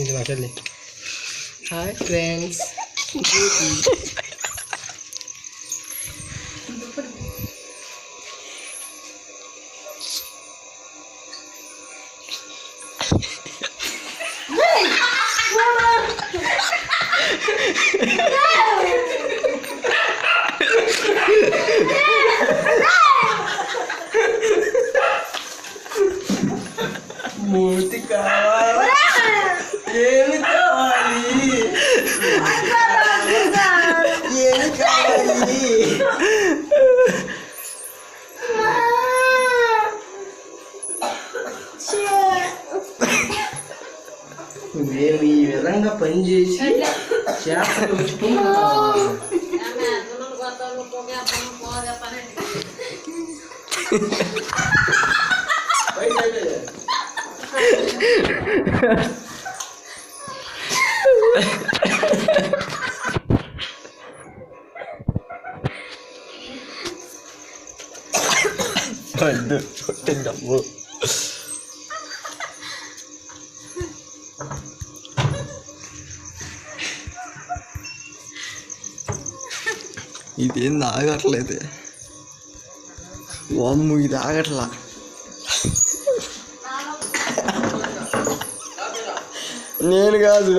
ఇది మాట్లాడలే. Hi friends. మూర్తి కావాలి. ఏమి కావాలి? ఏమి కావాలి? మేము ఈ విధంగా పనిచేసి చేపలు వచ్చుకుంటున్నాము. ఇదేం ఆగట్లేదు. వామ్ము ఇది ఆగట్లా. నేను కాదు.